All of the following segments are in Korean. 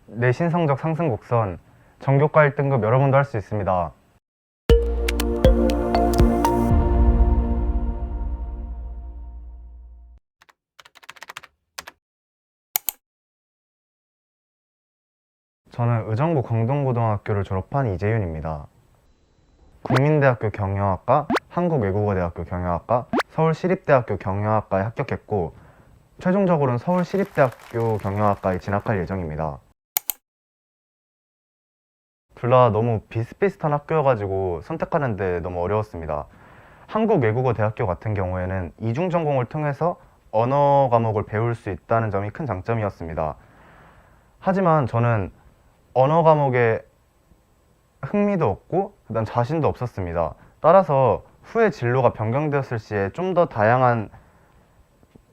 내신 성적 상승 곡선, 전교과 1등급 여러분도 할 수 있습니다. 저는 의정부 광동고등학교를 졸업한 이재윤입니다. 국민대학교 경영학과, 한국외국어대학교 경영학과, 서울시립대학교 경영학과에 합격했고 최종적으로는 서울시립대학교 경영학과에 진학할 예정입니다. 둘 다 너무 비슷비슷한 학교여가지고 선택하는데 너무 어려웠습니다. 한국외국어대학교 같은 경우에는 이중전공을 통해서 언어 과목을 배울 수 있다는 점이 큰 장점이었습니다. 하지만 저는 언어 과목에 흥미도 없고 그다음 자신도 없었습니다. 따라서 후에 진로가 변경되었을 시에 좀 더 다양한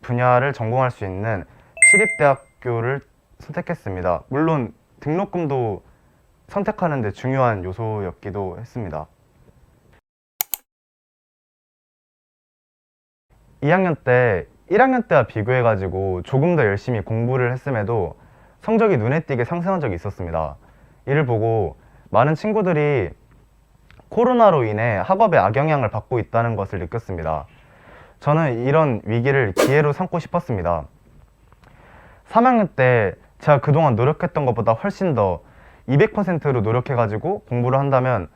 분야를 전공할 수 있는 시립대학교를 선택했습니다. 물론 등록금도 선택하는 데 중요한 요소였기도 했습니다. 2학년 때 1학년 때와 비교해가지고 조금 더 열심히 공부를 했음에도 성적이 눈에 띄게 상승한 적이 있었습니다. 이를 보고 많은 친구들이 코로나로 인해 학업에 악영향을 받고 있다는 것을 느꼈습니다. 저는 이런 위기를 기회로 삼고 싶었습니다. 3학년 때 제가 그동안 노력했던 것보다 훨씬 더 200%로 노력해가지고 공부를 한다면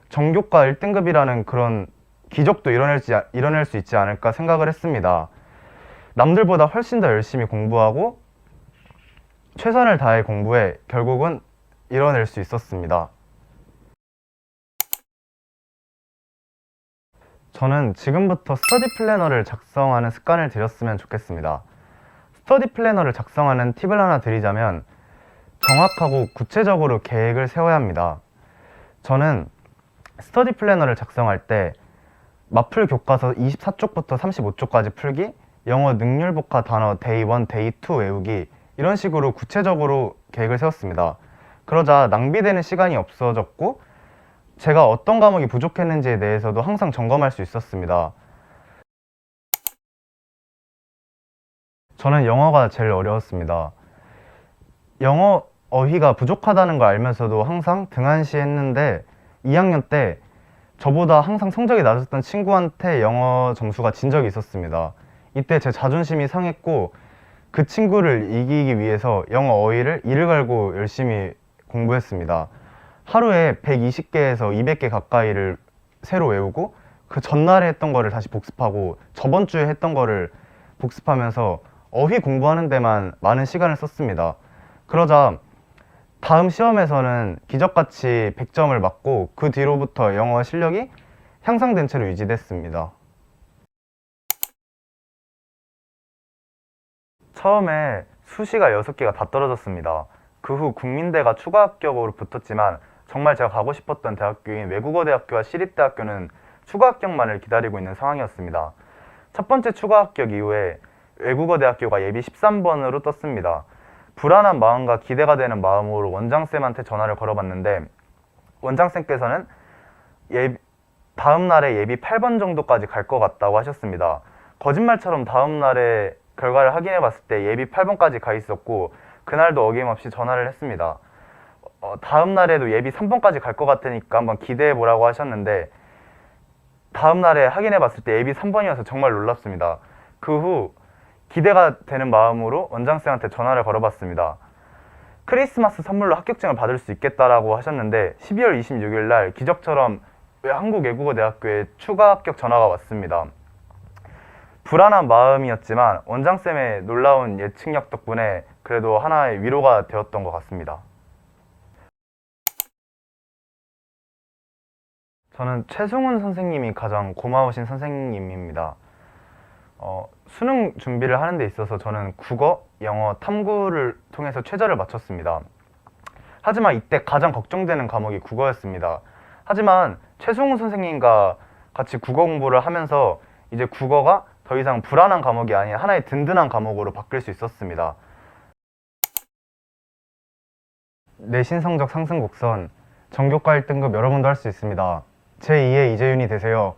전교과 1등급이라는 그런 기적도 이뤄낼 수 있지 않을까 생각을 했습니다. 남들보다 훨씬 더 열심히 공부하고 최선을 다해 공부해 결국은 이뤄낼 수 있었습니다. 저는 지금부터 스터디 플래너를 작성하는 습관을 들였으면 좋겠습니다. 스터디 플래너를 작성하는 팁을 하나 드리자면 정확하고 구체적으로 계획을 세워야 합니다. 저는 스터디 플래너를 작성할 때 마플 교과서 24쪽부터 35쪽까지 풀기, 영어 능률복화 단어 데이 1, 데이 2 외우기 이런 식으로 구체적으로 계획을 세웠습니다. 그러자 낭비되는 시간이 없어졌고 제가 어떤 과목이 부족했는지에 대해서도 항상 점검할 수 있었습니다. 저는 영어가 제일 어려웠습니다. 영어 어휘가 부족하다는 걸 알면서도 항상 등한시했는데 2학년 때 저보다 항상 성적이 낮았던 친구한테 영어 점수가 진 적이 있었습니다. 이때 제 자존심이 상했고 그 친구를 이기기 위해서 영어 어휘를 이를 갈고 열심히 공부했습니다. 하루에 120개에서 200개 가까이를 새로 외우고 그 전날에 했던 거를 다시 복습하고 저번 주에 했던 거를 복습하면서 어휘 공부하는 데만 많은 시간을 썼습니다. 그러자 다음 시험에서는 기적같이 100점을 맞고 그 뒤로부터 영어 실력이 향상된 채로 유지됐습니다. 처음에 수시가 6개가 다 떨어졌습니다. 그 후 국민대가 추가 합격으로 붙었지만 정말 제가 가고 싶었던 대학교인 외국어대학교와 시립대학교는 추가 합격만을 기다리고 있는 상황이었습니다. 첫 번째 추가 합격 이후에 외국어대학교가 예비 13번으로 떴습니다. 불안한 마음과 기대가 되는 마음으로 원장쌤한테 전화를 걸어봤는데 원장쌤께서는 다음 날에 예비 8번 정도까지 갈 것 같다고 하셨습니다. 거짓말처럼 다음 날에 결과를 확인해 봤을 때 예비 8번까지 가 있었고 그날도 어김없이 전화를 했습니다. 다음 날에도 예비 3번까지 갈 것 같으니까 한번 기대해 보라고 하셨는데 다음 날에 확인해 봤을 때 예비 3번이어서 정말 놀랍습니다. 그 후 기대가 되는 마음으로 원장쌤한테 전화를 걸어봤습니다. 크리스마스 선물로 합격증을 받을 수 있겠다라고 하셨는데 12월 26일 날 기적처럼 한국외국어대학교에 추가 합격 전화가 왔습니다. 불안한 마음이었지만 원장쌤의 놀라운 예측력 덕분에 그래도 하나의 위로가 되었던 것 같습니다. 저는 최승훈 선생님이 가장 고마우신 선생님입니다. 수능 준비를 하는 데 있어서 저는 국어, 영어, 탐구를 통해서 최저를 맞췄습니다. 하지만 이때 가장 걱정되는 과목이 국어였습니다. 하지만 최승훈 선생님과 같이 국어 공부를 하면서 이제 국어가 더 이상 불안한 과목이 아닌 하나의 든든한 과목으로 바뀔 수 있었습니다. 내신 성적 상승 곡선, 전교과 1등급 여러분도 할 수 있습니다. 제2의 이재윤이 되세요.